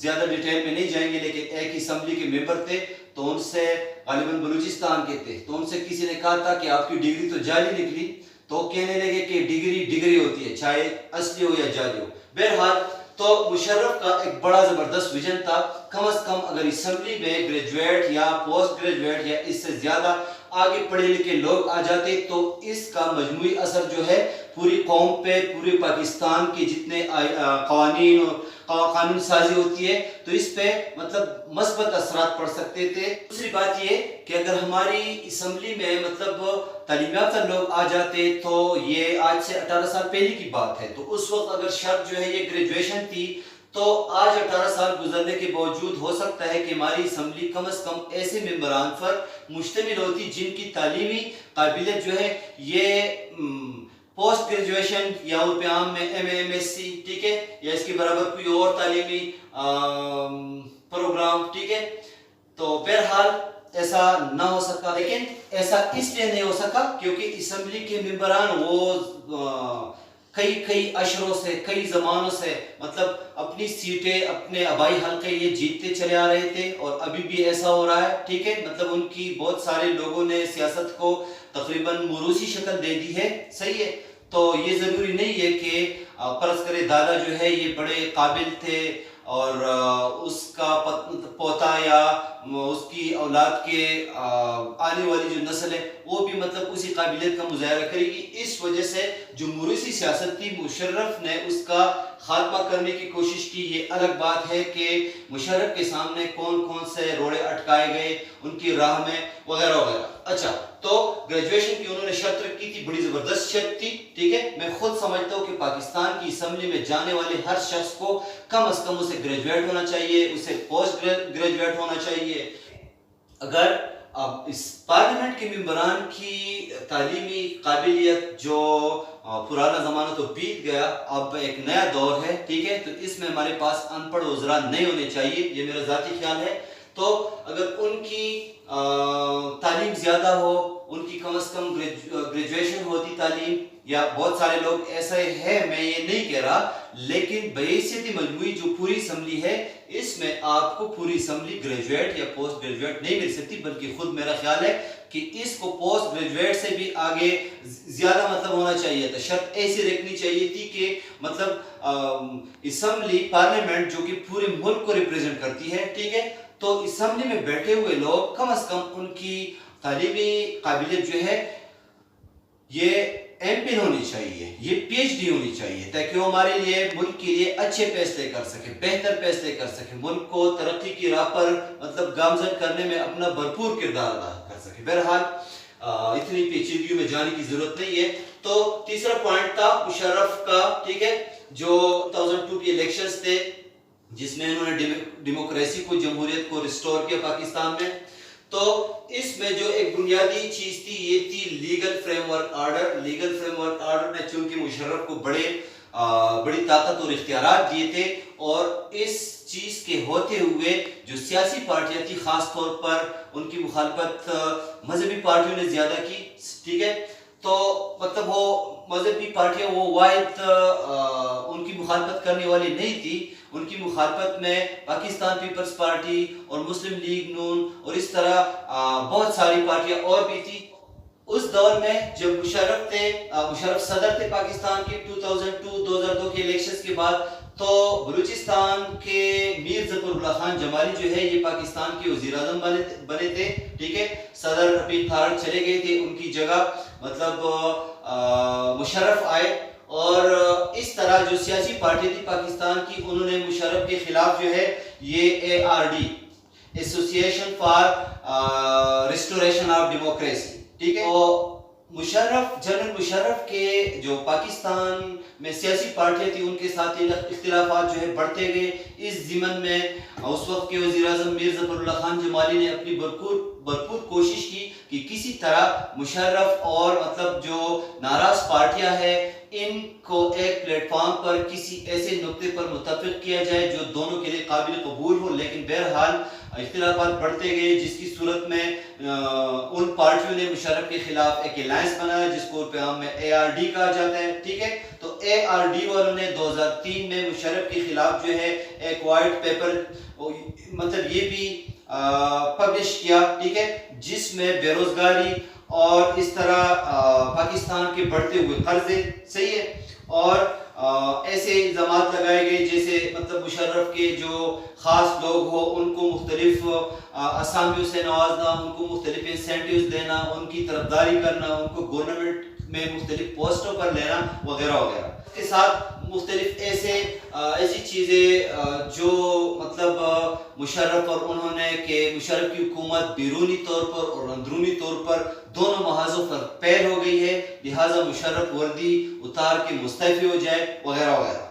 زیادہ ڈیٹیل میں نہیں جائیں گے، لیکن ایک اسمبلی کے ممبر تھے، تو ان سے غالباً بلوچستان کے تھے، تو ان سے کسی نے کہا تھا کہ آپ کی ڈگری تو جعلی نکلی، تو کہنے لگے کہ ڈگری ہوتی ہے، چاہے اصلی ہو یا جعلی ہو۔ بہرحال تو مشرف کا ایک بڑا زبردست ویژن تھا، کم از کم اگر اسمبلی میں گریجویٹ یا پوسٹ گریجویٹ یا اس سے زیادہ آگے پڑھے لکھے لوگ آ جاتے تو اس کا مجموعی اثر جو ہے پوری قوم پہ، پورے پاکستان کے جتنے قوانین اور قانون سازی ہوتی ہے تو اس پہ مطلب مثبت اثرات پڑ سکتے تھے۔ دوسری بات یہ کہ اگر ہماری اسمبلی میں مطلب تعلیم یافتہ لوگ آ جاتے تو یہ آج سے 18 سال پہلے کی بات ہے، تو اس وقت اگر شرط جو ہے یہ گریجویشن تھی، تو آج 18 سال گزرنے کے باوجود ہو سکتا ہے کہ ہماری اسمبلی کم از کم ایسے ممبران پر مشتمل ہوتی جن کی تعلیمی قابلیت جو ہے یہ پوسٹ گریجویشن یا اردو عام میں M A M S C, ٹھیک ہے، یا اس کے برابر کوئی اور تعلیمی پروگرام، ٹھیک ہے۔ تو بہرحال ایسا نہ ہو سکا، لیکن ایسا اس لیے نہیں ہو سکا کیونکہ اسمبلی کے ممبران وہ کئی اشروں سے، کئی زمانوں سے مطلب اپنی سیٹیں، اپنے آبائی حلقے یہ جیتتے چلے آ رہے تھے، اور ابھی بھی ایسا ہو رہا ہے، ٹھیک ہے۔ مطلب ان کی بہت سارے لوگوں نے سیاست کو تقریباً موروثی شکل دے دی ہے، صحیح ہے۔ تو یہ ضروری نہیں ہے کہ فرض کرے دادا جو ہے یہ بڑے قابل تھے اور اس کا پوتا یا اس کی اولاد کے آنے والی جو نسل ہے وہ بھی مطلب اسی قابلیت کا مظاہرہ کرے گی۔ اس وجہ سے جو موروثی سیاست تھی مشرف نے اس کا خاتمہ کرنے کی کوشش کی۔ یہ الگ بات ہے کہ مشرف کے سامنے کون کون سے روڑے اٹکائے گئے ان کی راہ میں وغیرہ وغیرہ۔ اچھا، تو گریجویشن کی انہوں نے شرط رکھی تھی، بڑی زبردست شرط تھی، ٹھیک ہے۔ میں خود سمجھتا ہوں کہ پاکستان کی اسمبلی میں جانے والے ہر شخص کو کم از کم اسے گریجویٹ ہونا چاہیے، اسے پوسٹ گریجویٹ ہونا چاہیے۔ اگر اب اس پارلیمنٹ کے ممبران کی تعلیمی قابلیت جو پرانا زمانہ تو بیت گیا، اب ایک نیا دور ہے، ٹھیک ہے، تو اس میں ہمارے پاس ان پڑھ وزراء نہیں ہونے چاہیے، یہ میرا ذاتی خیال ہے۔ تو اگر ان کی تعلیم زیادہ ہو، ان کی کم از کم گریجویشن ہوتی تعلیم، یا بہت سارے لوگ ایسے ہیں، میں یہ نہیں کہہ رہا، لیکن بحیثیت مجموعی جو پوری اسمبلی ہے اس میں آپ کو پوری اسمبلی گریجویٹ یا پوسٹ گریجویٹ نہیں مل سکتی، بلکہ خود میرا خیال ہے کہ اس کو پوسٹ گریجویٹ سے بھی آگے زیادہ مطلب ہونا چاہیے تھا۔ شرط ایسی رکھنی چاہیے تھی کہ مطلب اسمبلی پارلیمنٹ جو کہ پورے ملک کو ریپریزنٹ کرتی ہے، ٹھیک ہے، تو اسمبلی میں بیٹھے ہوئے لوگ کم از کم ان کی تعلیمی قابلیت جو ہے یہ ایم پن ہونی چاہیے، یہ پی ایچ ڈی ہونی چاہیے، تاکہ وہ ہمارے لیے، ملک کے لیے اچھے فیصلے کر سکے، بہتر فیصلے کر سکے، ملک کو ترقی کی راہ پر مطلب گامزن کرنے میں اپنا بھرپور کردار ادا کر سکے۔ بہرحال اتنی پیچیدگیوں میں جانے کی ضرورت نہیں ہے۔ تو تیسرا پوائنٹ تھا مشرف کا، ٹھیک ہے، جو 2002 کے الیکشنز تھے جس میں انہوں نے ڈیموکریسی کو، جمہوریت کو ریسٹور کیا پاکستان میں، تو اس میں جو ایک بنیادی چیز تھی یہ تھی legal frame work order. Legal frame work order نے چونکہ مشرف کو بڑی طاقت اور اختیارات دیے تھے، اور اس چیز کے ہوتے ہوئے جو سیاسی پارٹیاں تھی، خاص طور پر ان کی مخالفت مذہبی پارٹیوں نے زیادہ کی، ٹھیک ہے، تو مطلب وہ مذہبی پارٹیاں وہ واحد ان کی مخالفت کرنے والی نہیں تھی، ان کی مخالفت میں پاکستان پیپلز پارٹی اور مسلم لیگ نون اور اس طرح بہت ساری پارٹیاں اور بھی تھی۔ اس دور میں جب مشرف صدر تھے پاکستان کے 2002 کے الیکشنز کے بعد، تو بلوچستان کے میر ظفر اللہ خان جمالی جو ہے یہ پاکستان کے وزیر اعظم بنے تھے، ٹھیک ہے، صدر رفیق تھارڑ چلے گئے تھے، ان کی جگہ مطلب مشرف آئے، اور اس طرح جو سیاسی پارٹی تھی پاکستان کی انہوں نے مشرف کے خلاف جو ہے یہ ARD association for restoration of democracy, ٹھیک ہے، تو جنرل مشرف کے جو پاکستان میں سیاسی پارٹیاں تھی ان کے ساتھ اختلافات جو ہے بڑھتے گئے۔ اس ضمن میں اس وقت کے وزیر اعظم میر ظفر اللہ خان جمالی نے اپنی بھرپور کوشش کی کہ کسی طرح مشرف اور مطلب جو ناراض پارٹیاں ہیں ان کو ایک پلیٹ فارم پر کسی ایسے نقطے پر متفق کیا جائے جو دونوں کے لیے قابل قبول ہو، لیکن بہرحال اختلافات بڑھتے گئے، جس کی صورت میں ان پارٹیوں نے مشرف کے خلاف ایک الائنس بنایا جس کو عام میں ARD کہا جاتا ہے، ٹھیک ہے۔ تو ARD والوں نے 2003 میں مشرف کے خلاف جو ہے ایک وائٹ پیپر مطلب یہ بھی پبلش کیا، ٹھیک ہے، جس میں بے روزگاری اور اس طرح پاکستان کے بڑھتے ہوئے قرضے، صحیح ہے، اور ایسے الزامات لگائے گئے جیسے مطلب مشرف کے جو خاص لوگ ہو ان کو مختلف اسامیوں سے نوازنا، ان کو مختلف انسینٹیوز دینا، ان کی طرفداری کرنا، ان کو گورنمنٹ میں مختلف پوسٹوں پر لینا وغیرہ وغیرہ کے ساتھ مختلف ایسی چیزیں جو مطلب مشرف اور انہوں نے کہ مشرف کی حکومت بیرونی طور پر اور اندرونی طور پر دونوں محاذوں پر پیر ہو گئی ہے، لہٰذا مشرف وردی اتار کے مستعفی ہو جائے وغیرہ وغیرہ۔